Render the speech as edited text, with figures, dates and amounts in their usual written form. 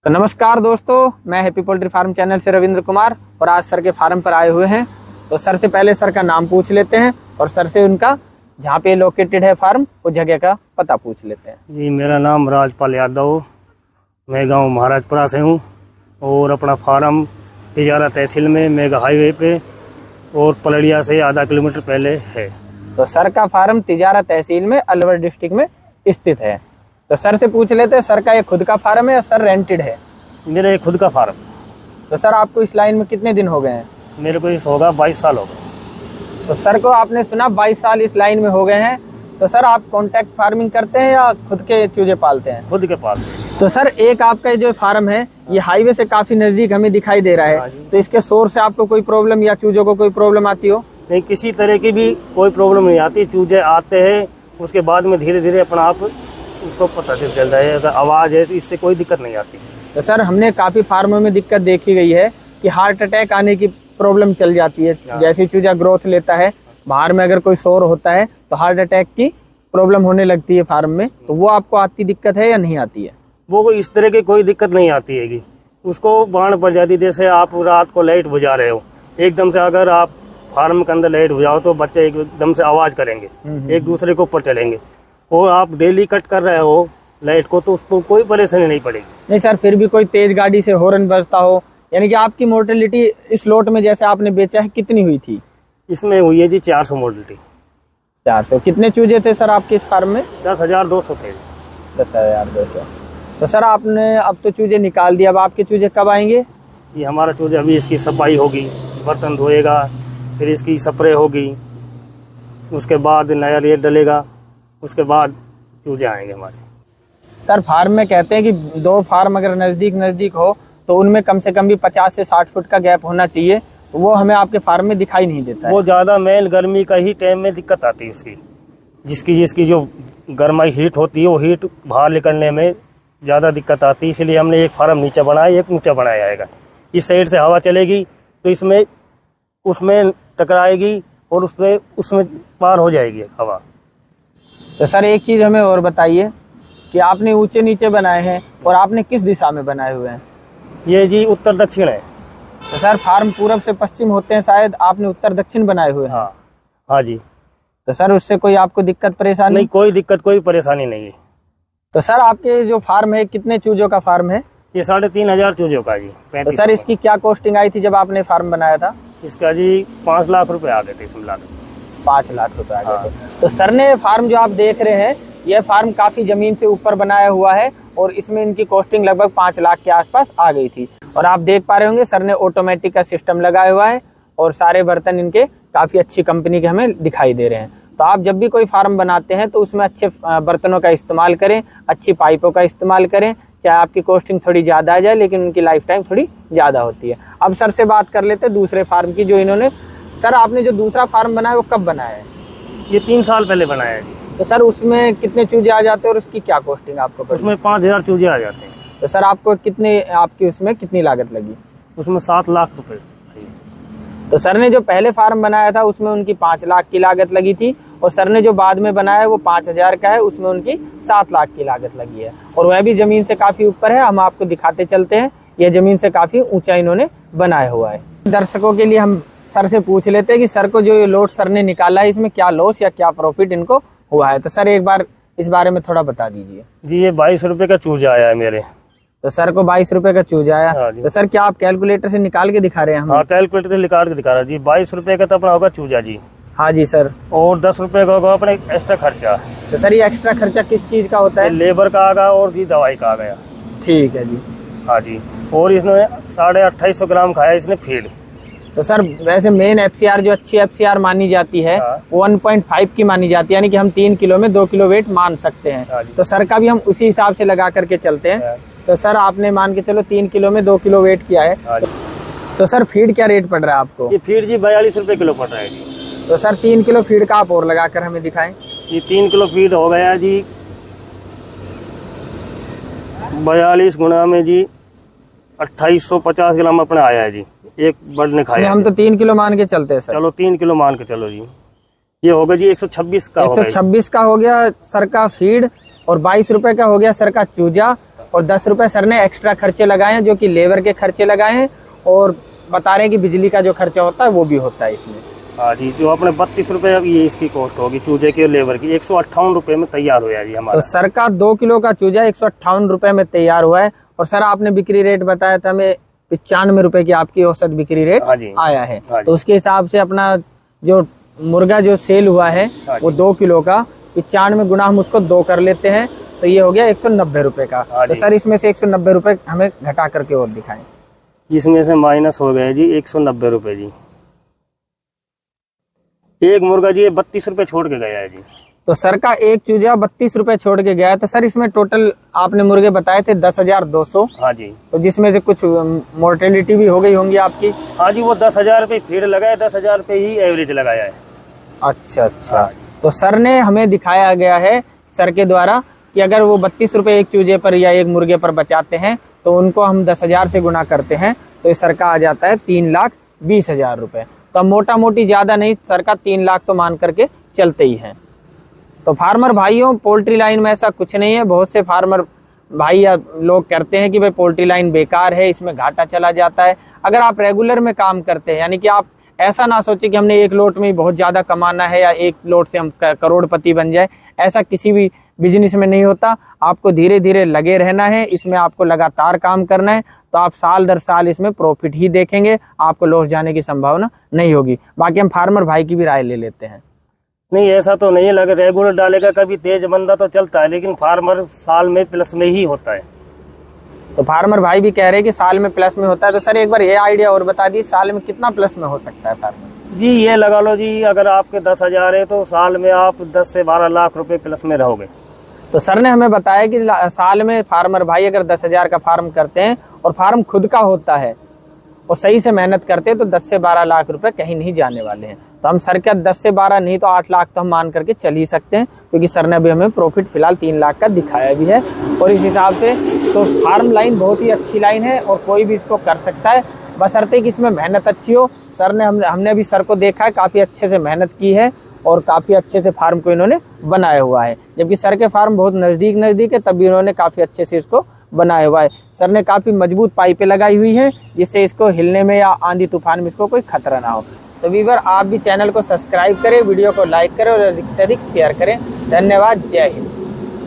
तो नमस्कार दोस्तों, मैं हैप्पी पोल्ट्री फार्म चैनल से रविंद्र कुमार और आज सर के फार्म पर आए हुए हैं। तो सर से पहले सर का नाम पूछ लेते हैं और सर से उनका जहाँ पे लोकेटेड है फार्म उस जगह का पता पूछ लेते हैं। जी, मेरा नाम राजपाल यादव, मैं गांव महाराजपुरा से हूँ और अपना फार्म तिजारा तहसील में मेगा हाईवे पे और पलड़िया से आधा किलोमीटर पहले है। तो सर का फार्म तिजारा तहसील में अलवर डिस्ट्रिक्ट में स्थित है। तो सर से पूछ लेते हैं, सर का ये खुद का फार्म है या सर रेंटेड है? मेरा ये खुद का फार्म। तो सर आपको इस लाइन में कितने दिन हो गए हैं? मेरे को इस होगा 22 साल हो गए। तो सर को आपने सुना 22 साल इस लाइन में हो गए हैं। तो सर आप कॉन्ट्रैक्ट फार्मिंग करते हैं या खुद के चूजे पालते हैं? खुद के पालते। तो सर एक आपका जो फार्म है ये हाईवे से काफी नजदीक हमें दिखाई दे रहा है, तो इसके सोर्स से आपको कोई प्रॉब्लम या चूजों को कोई प्रॉब्लम आती हो? नहीं, किसी तरह की भी कोई प्रॉब्लम नहीं आती। चूजे आते हैं, उसके बाद में धीरे धीरे अपना आप उसको पता चलता है, अगर आवाज है तो इससे कोई दिक्कत नहीं आती। तो सर हमने काफी फार्मों में दिक्कत देखी गई है कि हार्ट अटैक आने की प्रॉब्लम चल जाती है। जैसे चूजा ग्रोथ लेता है, बाहर में अगर कोई शोर होता है तो हार्ट अटैक की प्रॉब्लम होने लगती है फार्म में। तो वो आपको आती दिक्कत है या नहीं आती है? वो इस तरह की कोई दिक्कत नहीं आती है कि उसको बाढ़ पड़ जाती। जैसे आप रात को लाइट बुझा रहे हो, एकदम से अगर आप फार्म के अंदर लाइट बुझाओ तो बच्चे एकदम से आवाज करेंगे, एक दूसरे के ऊपर चलेंगे। और आप डेली कट कर रहे हो लाइट को तो उसको कोई परेशानी नहीं पड़ेगी। नहीं सर, फिर भी कोई तेज गाड़ी से हॉर्न बजता हो, यानी कि आपकी मोर्टेलिटी इस लोट में जैसे आपने बेचा है कितनी हुई थी? इसमें हुई है जी 400 मोर्टेलिटी। 400। कितने चूजे थे सर आपके इस फार्म में? 10,200 थे। 10,200। तो सर आपने अब तो चूजे निकाल दिया, अब आपके चूजे कब आएंगे? ये हमारा चूजे अभी इसकी सफाई होगी, बर्तन धोएगा, फिर इसकी स्प्रे होगी, उसके बाद नया रेट डलेगा, उसके बाद चूजे आएंगे हमारे। सर फार्म में कहते हैं कि दो फार्म अगर नजदीक हो तो उनमें कम से कम भी 50 से 60 फुट का गैप होना चाहिए। वो हमें आपके फार्म में दिखाई नहीं देता है। वो ज्यादा मेल गर्मी का ही टाइम में दिक्कत आती है उसकी, जिसकी जो गर्माई हीट होती है वो हीट बाहर निकलने में ज्यादा दिक्कत आती है। इसलिए हमने एक फार्म नीचे बनाया, एक ऊंचा बनाया जाएगा। इस साइड से हवा चलेगी तो इसमें उसमें टकराएगी और उसमें पार हो जाएगी हवा। तो सर एक चीज हमें और बताइए कि आपने ऊंचे नीचे बनाए हैं और आपने किस दिशा में बनाए हुए हैं? ये जी उत्तर दक्षिण है। तो सर फार्म पूरब से पश्चिम होते हैं, शायद आपने उत्तर दक्षिण बनाए हुए हैं। हाँ जी। तो सर उससे कोई आपको दिक्कत परेशानी? नहीं, कोई दिक्कत कोई परेशानी नहीं है। तो सर आपके जो फार्म है कितने चूजों का फार्म है? ये 3,500 चूजों का जी। तो सर इसकी क्या कॉस्टिंग आई थी जब आपने फार्म बनाया था? इसका जी 5 लाख रुपए आ गए थे इसमें लागत। 5 लाख रुपए आ गए थे। तो सर ने फार्म जो आप देख रहे हैं यह फार्म काफी जमीन से ऊपर बनाया हुआ है और इसमें इनकी कॉस्टिंग लगभग 5 लाख के आसपास आ गई थी। और आप देख पा रहे होंगे सर ने ऑटोमेटिक का सिस्टम लगाया हुआ है और सारे बर्तन इनके काफी अच्छी कंपनी के हमें दिखाई दे रहे हैं। तो आप जब भी कोई फार्म बनाते हैं तो उसमें अच्छे बर्तनों का इस्तेमाल करें, अच्छी पाइपों का इस्तेमाल करें। चाहे आपकी कॉस्टिंग थोड़ी ज्यादा आ जाए लेकिन उनकी लाइफ टाइम थोड़ी ज्यादा होती है। अब सर से बात कर लेते हैं दूसरे फार्म की जो इन्होंने। सर आपने जो दूसरा फार्म बनाया वो कब बनाया है? ये 3 साल पहले बनाया है जी। तो सर उसमें कितने चूजे आ जाते हैं और उसकी क्या कॉस्टिंग आपको पड़ी? उसमें 5,000 चूजे आ जाते हैं। तो सर आपको आपकी उसमें कितनी लागत लगी? उसमें 7 लाख रुपए। तो सर ने जो पहले फार्म बनाया था उसमें उनकी 5 लाख की लागत लगी थी और सर ने जो बाद में बनाया वो 5,000 का है, उसमें उनकी 7 लाख की लागत लगी है। और वह भी जमीन से काफी ऊपर है, हम आपको दिखाते चलते हैं। यह जमीन से काफी ऊंचा इन्होंने बनाया हुआ है। दर्शकों के लिए हम सर से पूछ लेते हैं कि सर को जो ये लोट सर ने निकाला है इसमें क्या लॉस या क्या प्रॉफिट इनको हुआ है। तो सर एक बार इस बारे में थोड़ा बता दीजिए। जी, ये 22 रुपए का चूजा आया है मेरे। तो सर को 22 रुपए का चूजा आया। तो सर क्या आप कैलकुलेटर से निकाल के दिखा रहे हैं? हाँ, कैलकुलेटर से निकाल के दिखा रहा जी। 22 रुपए का तो अपना होगा चूजा जी। हाँ जी सर। और 10 रुपए का होगा अपना एक्स्ट्रा खर्चा। तो सर ये एक्स्ट्रा खर्चा किस चीज का होता है? लेबर का आ गया और जी दवाई का आ गया। ठीक है जी। हाँ जी। और इसने 250 ग्राम खाया इसने फीड। तो सर वैसे मेन एफसीआर जो अच्छी एफसीआर मानी जाती है वो 1.5 की मानी जाती है, यानी कि हम 3 किलो में 2 किलो वेट मान सकते हैं। तो सर का भी हम उसी हिसाब से लगा करके चलते हैं। तो सर आपने मान के चलो 3 किलो में 2 किलो वेट किया है। तो सर फीड क्या रेट पड़ रहा है आपको? ये फीड जी 42 रुपए किलो पड़ रहा है जी। तो सर 3 किलो फीड का आप और लगाकर हमें दिखाएं। ये 3 किलो फीड हो गया जी 42 गुना में जी 2850 ग्राम अपना आया है जी। एक बर्ड ने खाया। हम तो 3 किलो मान के चलते हैं सर। चलो 3 किलो मान के चलो जी। ये होगा जी 126 का 126 का हो गया सर का फीड और 22 रुपए का हो गया सर का चूजा और 10 रुपए सर ने एक्स्ट्रा खर्चे लगाए हैं, जो कि लेबर के खर्चे लगाए हैं, और बता रहे हैं कि बिजली का जो खर्चा होता है वो भी होता है इसमें। हाँ जी, जो अपने 32 रुपए अब ये इसकी कॉस्ट होगी चूजे की और लेबर की, 158 रुपए में तैयार हुआ जी हमारा। तो सर का 2 किलो का चूजा 158 रुपए में तैयार हुआ है। और सर आपने बिक्री रेट बताया था हमें 95 रुपए की आपकी औसत बिक्री रेट आया है। तो उसके हिसाब से अपना जो मुर्गा जो सेल हुआ है वो 2 किलो का 95 गुना हम उसको 2 कर लेते हैं, तो ये हो गया 190 रुपए का। तो सर इसमें से 190 रुपए हमें घटा करके और दिखाएं। इसमें से माइनस हो गया जी 190 रुपए जी। एक मुर्गा जी 32 रुपए छोड़ के गया है जी। तो सर का एक चूजा 32 रुपए छोड़ के गया है। तो सर इसमें टोटल आपने मुर्गे बताए थे 10,200। हाँ जी। तो जिसमें से कुछ मोर्टेलिटी भी हो गई होंगी आपकी। हाँ जी, वो 10,000 रुपए फीड लगाया, 10,000 रुपए ही एवरेज लगाया है। अच्छा अच्छा। तो सर ने हमें दिखाया गया है सर के द्वारा कि अगर वो 32 रुपए एक चूजे पर या एक मुर्गे पर बचाते हैं तो उनको हम 10,000 से गुना करते हैं तो ये सर का आ जाता है 3,20,000 रुपए। तो मोटा मोटी ज्यादा नहीं, सर का 3 लाख तो मान करके चलते ही हैं। तो फार्मर भाइयों, पोल्ट्री लाइन में ऐसा कुछ नहीं है। बहुत से फार्मर भाई या लोग कहते हैं कि भाई पोल्ट्री लाइन बेकार है, इसमें घाटा चला जाता है। अगर आप रेगुलर में काम करते हैं, यानी कि आप ऐसा ना सोचे कि हमने एक लोट में ही बहुत ज्यादा कमाना है या एक लोट से हम करोड़पति बन जाए, ऐसा किसी भी बिजनेस में नहीं होता। आपको धीरे धीरे लगे रहना है, इसमें आपको लगातार काम करना है, तो आप साल दर साल इसमें प्रॉफिट ही देखेंगे, आपको लॉस जाने की संभावना नहीं होगी। बाकी हम फार्मर भाई की भी राय ले लेते हैं। नहीं, ऐसा तो नहीं लगे, रेगुलर डालेगा कभी तेज बंदा तो चलता है, लेकिन फार्मर साल में प्लस में ही होता है। तो फार्मर भाई भी कह रहे हैं कि साल में प्लस में होता है। तो सर एक बार ये आइडिया और बता दी, साल में कितना प्लस में हो सकता है फार्मर? जी ये लगा लो जी, अगर आपके 10,000 है तो साल में आप 10 से 12 लाख रुपए प्लस में रहोगे। तो सर ने हमें बताया कि साल में फार्मर भाई अगर 10,000 का फार्म करते हैं और फार्म खुद का होता है और सही से मेहनत करते हैं तो 10 से 12 लाख रुपए कहीं नहीं जाने वाले हैं। तो हम सर क्या 10 से 12 नहीं तो 8 लाख तो हम मान करके चल ही सकते हैं, क्योंकि सर ने अभी हमें प्रॉफिट फिलहाल 3 लाख का दिखाया भी है। और इस हिसाब से तो फार्म लाइन बहुत ही अच्छी लाइन है और कोई भी इसको कर सकता है, बशर्ते कि इसमें मेहनत अच्छी हो। सर ने हमने अभी सर को देखा है, काफी अच्छे से मेहनत की है और काफी अच्छे से फार्म को इन्होंने बनाया हुआ है। जबकि सर के फार्म बहुत नजदीक है, तब भी इन्होंने काफी अच्छे से इसको बनाया हुआ है। सर ने काफी मजबूत पाइपें लगाई हुई हैं, जिससे इसको हिलने में या आंधी तूफान में इसको कोई खतरा ना हो। तो वीवर आप भी चैनल को सब्सक्राइब करें, वीडियो को लाइक करें और अधिक से अधिक शेयर करें। धन्यवाद, जय हिंद।